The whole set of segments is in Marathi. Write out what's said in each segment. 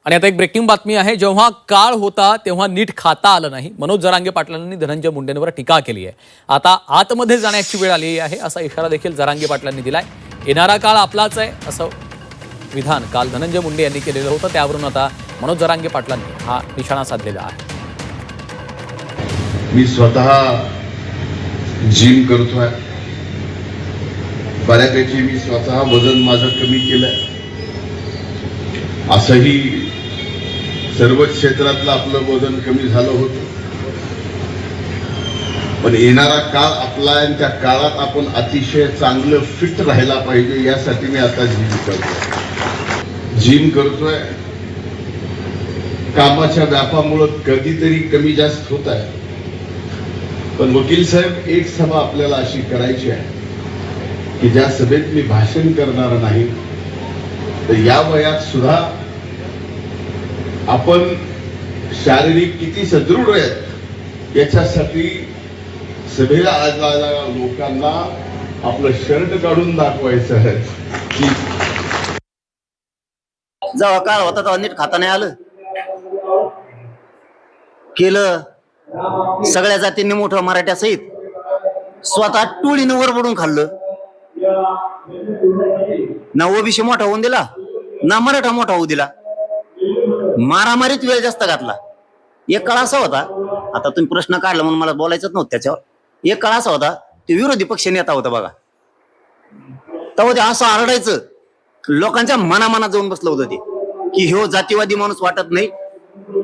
आणि आता एक ब्रेकिंग बातमी आहे। जेव्हा काळ होता तेव्हा नीट खाता आलं नाही, मनोज जरांगे पाटलांनी धनंजय मुंडेंवर टीका केली आहे। आता आतमध्ये जाण्याची वेळ आली आहे असा इशारा देखील जरांगे पाटलांनी दिलाय। येणारा काळ आपलाच आहे असं विधान काल धनंजय मुंडे यांनी केलेलं होतं। त्यावरून आता मनोज जरांगे पाटलांनी हा निशाणा साधलेला आहे। मी स्वतः जिम करतोय, बऱ्यापैकी मी स्वतः वजन माझं कमी केलंय। असंही सर्व क्षेत्रातलं आपलं वजन कमी झालं होतं, पण येणारा काळ आपला आहे। त्या काळात आपण अतिशय चांगलं फिट राहायला पाहिजे, यासाठी मी आता जिम करतोय। कामाच्या व्यापामुळे कधीतरी कमी जास्त होत आहे, पण वकील साहेब एक सभा आपल्याला अशी करायची आहे की ज्या सभेत मी भाषण करणार नाही, तर या वयात सुद्धा आपण शारीरिक किती सदृढ आहेत याच्यासाठी सभेला आलेल्या लोकांना आपलं शर्ट काढून दाखवायचं आहे की जेव्हा काळ होता तेव्हा नीट खाता नाही आलं केलं। सगळ्या जातींनी मोठं मराठ्यासहित स्वतः टोळीनं वरबडून खाल्लं। ना ओबीसी मोठा होऊन दिला, ना मराठा मोठा होऊ दिला। मारामारीत वेळ जास्त घातला। एक काळ असा होता, आता तुम्ही प्रश्न काढला म्हणून मला बोलायचंच नव्हतं त्याच्यावर। एक काळ असा होता, ते विरोधी पक्ष नेता होता बघा, तेव्हा ते असं आरडायचं, लोकांच्या मनामनात जाऊन बसलं होतं ते की ह्यो जातीवादी माणूस वाटत नाही,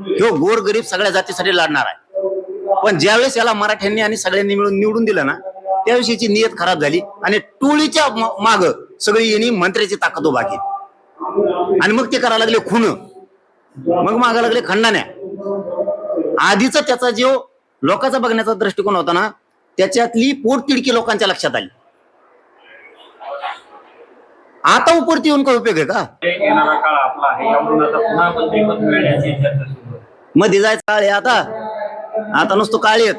ह्यो गोर गरीब सगळ्या जातीसाठी लढणार आहे। पण ज्यावेळेस याला मराठ्यांनी आणि सगळ्यांनी मिळून निवडून दिलं ना, त्याविषयीची नियत खराब झाली आणि टोळीच्या माग सगळी यांनी मंत्र्याची ताकद उभा केली आणि मग ते करायला लागले खून, मग मागा लागले खंडाण्या। आधीच त्याचा जो लोकांचा बघण्याचा दृष्टिकोन होता ना, त्याच्यातली पोटतिडकी लोकांच्या लक्षात आली। आता उपरती येऊन काय उपयोग आहे का? येणारा काळ आपला आहे, यावरून आता पुन्हा मंत्रिपद मिळण्याची चर्चा सुरू आहे। मध्ये जायचं काळ आहे आता नुसतं काळ आहेत।